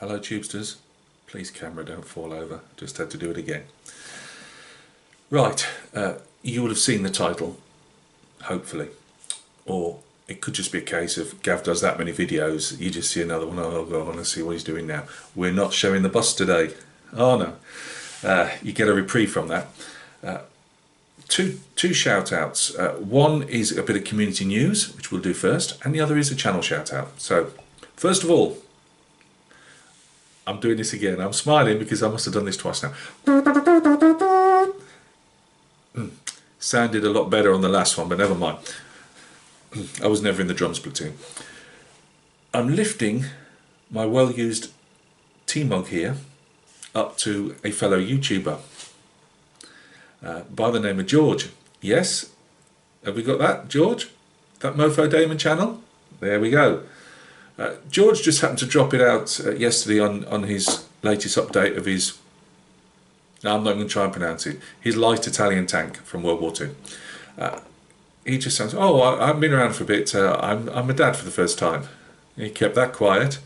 Hello Tubesters, please camera don't fall over, just had to do it again. Right, you would have seen the title, hopefully, or it could just be a case of Gav does that many videos, you just see another one, oh God, I want to see what he's doing now. We're not showing the bus today. Oh no, you get a reprieve from that. Two shout outs. One is a bit of community news, which we'll do first, and the other is a channel shout out. So, first of all, I'm doing this again. I'm smiling because I must have done this twice now. Sounded a lot better on the last one, but never mind. I was never in the drums platoon. I'm lifting my well-used tea mug here up to a fellow YouTuber by the name of George. Yes? Have we got that, George? That Mofo Damon channel? There we go. George just happened to drop it out yesterday on his latest update of his, I'm not going to try and pronounce it, his light Italian tank from World War II. He just sounds, oh, I haven't been around for a bit, I'm a dad for the first time. He kept that quiet.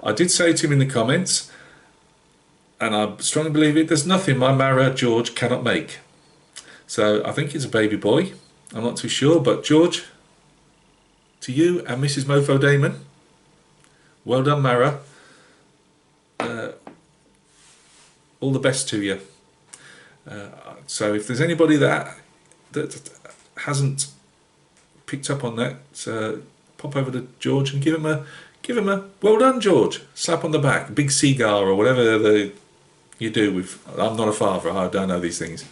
I did say to him in the comments, and I strongly believe it, there's nothing my Mara George cannot make. So I think it's a baby boy, I'm not too sure, but George, to you and Mrs. Mofo Damon, well done, Mara. All the best to you. So if there's anybody that hasn't picked up on that, pop over to George and give him a well done, George. Slap on the back, big cigar or whatever you do with. I'm not a father. I don't know these things,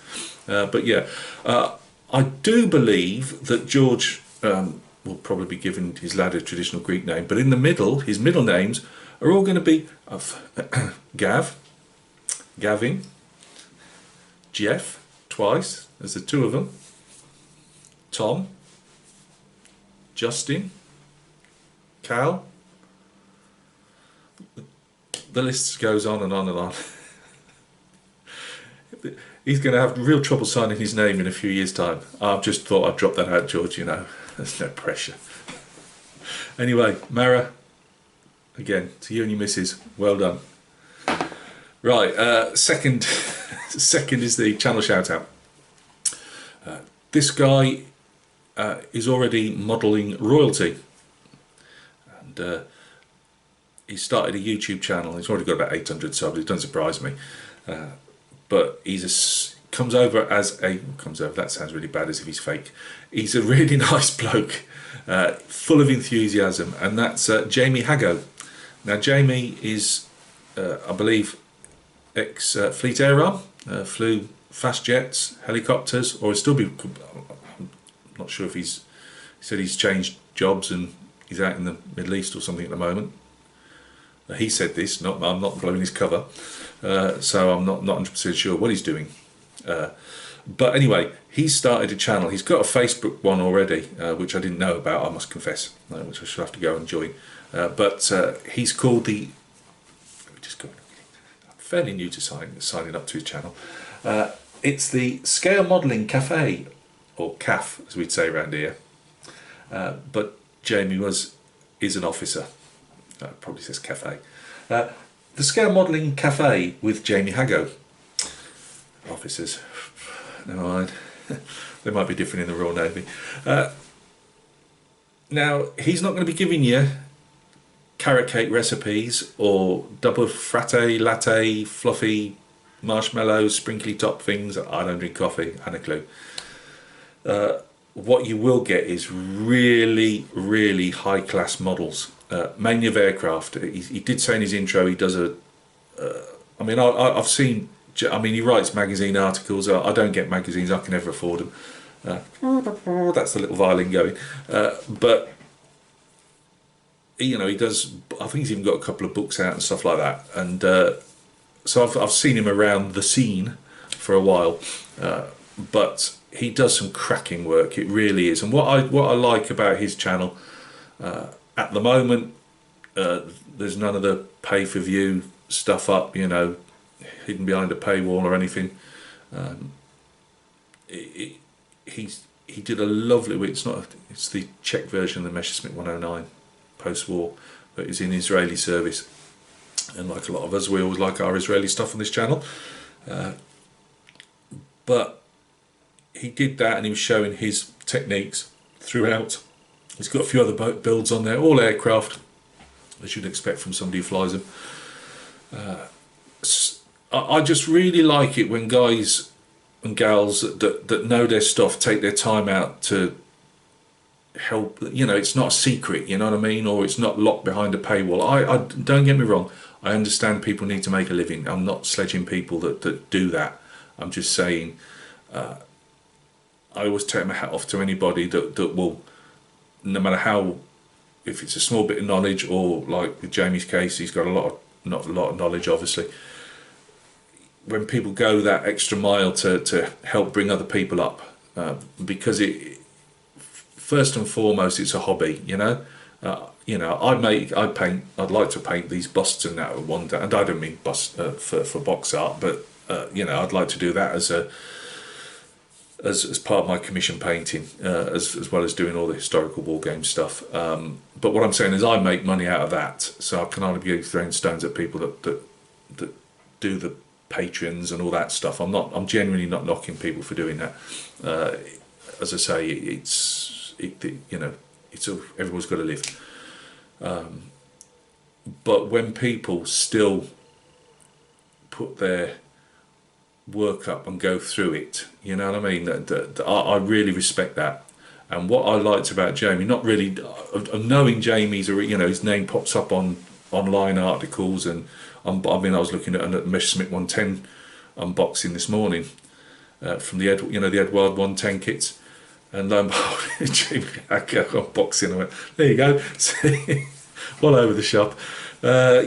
but yeah, I do believe that George. Will probably be given his lad a traditional Greek name, but in the middle, his middle names are all going to be Gav, Gavin, Jeff, twice, there's the two of them, Tom, Justin, Cal, the list goes on and on and on. He's going to have real trouble signing his name in a few years' time. I've just thought I'd drop that out, George, you know. There's no pressure. Anyway, Mara, again, to you and your missus, well done. Right, second is the channel shout out. This guy is already modelling royalty. And he started a YouTube channel. He's already got about 800 subs, it doesn't surprise me. But comes over, that sounds really bad as if he's fake. He's a really nice bloke, full of enthusiasm, and that's Jamie Hago. Now Jamie is, I believe, ex-Fleet Air Arm, flew fast jets, helicopters, or still be, I'm not sure if he said he's changed jobs and he's out in the Middle East or something at the moment. He said this, I'm not blowing his cover, so I'm not 100% sure what he's doing. But anyway, he started a channel. He's got a Facebook one already, which I didn't know about, I must confess, which I should have to go and join. But he's called the... I'm fairly new to signing up to his channel. It's the Scale Modelling Cafe, or CAF, as we'd say around here. But Jamie is an officer. Probably says cafe. The Scale Modelling Cafe with Jamie Hago. Officers, never mind. They might be different in the Royal Navy. Now, he's not going to be giving you carrot cake recipes or double frappe latte, fluffy marshmallow, sprinkly top things. I don't drink coffee, I had a clue. What you will get is really, really high-class models. Mainly of aircraft. He did say in his intro he does I mean, I've seen, he writes magazine articles. I don't get magazines, I can never afford them. That's the little violin going. But, you know, he does, I think he's even got a couple of books out and stuff like that. And so I've seen him around the scene for a while. But he does some cracking work, it really is. And what I like about his channel, at the moment, there's none of the pay-for-view stuff up, you know, hidden behind a paywall or anything. He did a lovely, it's the Czech version of the Messerschmitt 109 post-war, but he's in Israeli service. and like a lot of us, we always like our Israeli stuff on this channel. But he did that, and he was showing his techniques throughout. He's got a few other builds on there, all aircraft, as you'd expect from somebody who flies them. I just really like it when guys and gals that know their stuff take their time out to help. You know, it's not a secret, you know what I mean, or it's not locked behind a paywall. I don't get me wrong, I understand people need to make a living. I'm not sledging people that do that. I'm just saying, I always take my hat off to anybody that will, no matter how, if it's a small bit of knowledge, or like with Jamie's case, he's got not a lot of knowledge, obviously. When people go that extra mile to help bring other people up, because first and foremost, it's a hobby, you know. I paint. I'd like to paint these busts and that one day, and I don't mean bust for box art, but I'd like to do that as part of my commission painting, as well as doing all the historical war game stuff. But what I'm saying is, I make money out of that, so I can only be throwing stones at people that do the patrons and all that stuff. I'm genuinely not knocking people for doing that. As I say, everyone's got to live. But when people still put their work up and go through it, you know what I mean, I really respect that. And what I liked about Jamie, not really of knowing Jamie's, his name pops up on online articles, and I was looking at a Messerschmitt 110 unboxing this morning from the Edward 110 kits, and lo and behold, Jamie Hacker unboxing. I went, there you go, all over the shop. I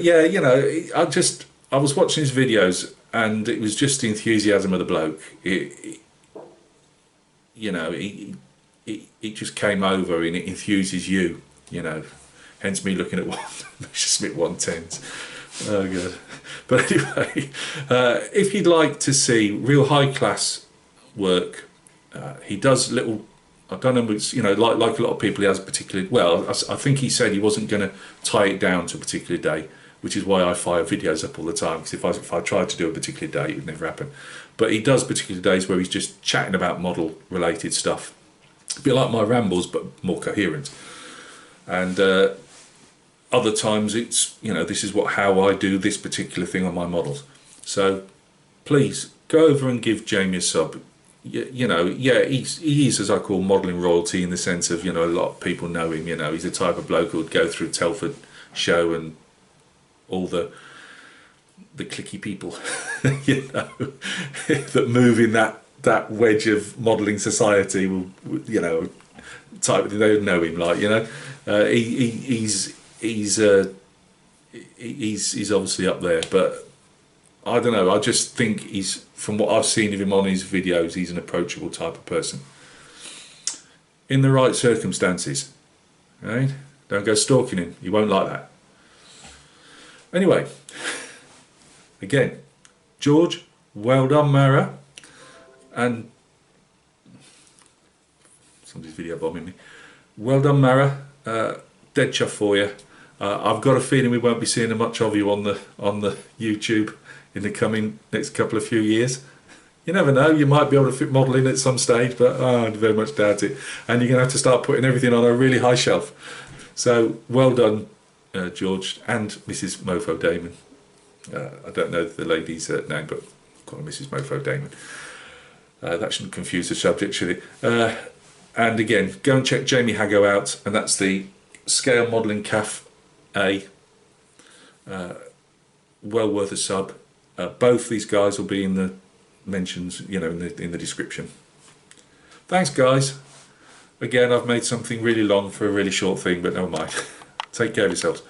was watching his videos, and it was just the enthusiasm of the bloke. It just came over, and it enthuses you, hence me looking at Messerschmitt 110s. Oh god. But anyway, if you'd like to see real high class work, he does little, I don't know, it's, like a lot of people, he has particularly, well, I think he said he wasn't going to tie it down to a particular day, which is why I fire videos up all the time, because if I tried to do a particular day, it would never happen. But he does particular days where he's just chatting about model related stuff, a bit like my rambles, but more coherent. And other times it's, this is how I do this particular thing on my models. So please go over and give Jamie a sub. He is, as I call, modelling royalty, in the sense of, a lot of people know him. He's the type of bloke who would go through Telford show and all the clicky people, that move in that wedge of modelling society will, type, they would know him, he's obviously up there, but I don't know, I just think he's, from what I've seen of him on his videos, he's an approachable type of person. In the right circumstances, right? Don't go stalking him, you won't like that. Anyway, again, George, well done, Mara. And somebody's video bombing me. Well done, Mara. Dead chuff for you. I've got a feeling we won't be seeing much of you on the YouTube in the coming next couple of few years. You never know, you might be able to fit modelling at some stage, but I very much doubt it. And you're going to have to start putting everything on a really high shelf. So well done, George and Mrs. Mofo Damon. I don't know the lady's name, but I'll call her Mrs. Mofo Damon. That shouldn't confuse the subject, should it? And again, go and check Jamie Hago out, and that's the Scale Modelling CAF A. Well worth a sub. Both these guys will be in the mentions, in the description. Thanks, guys. Again, I've made something really long for a really short thing, but never mind. Take care of yourselves.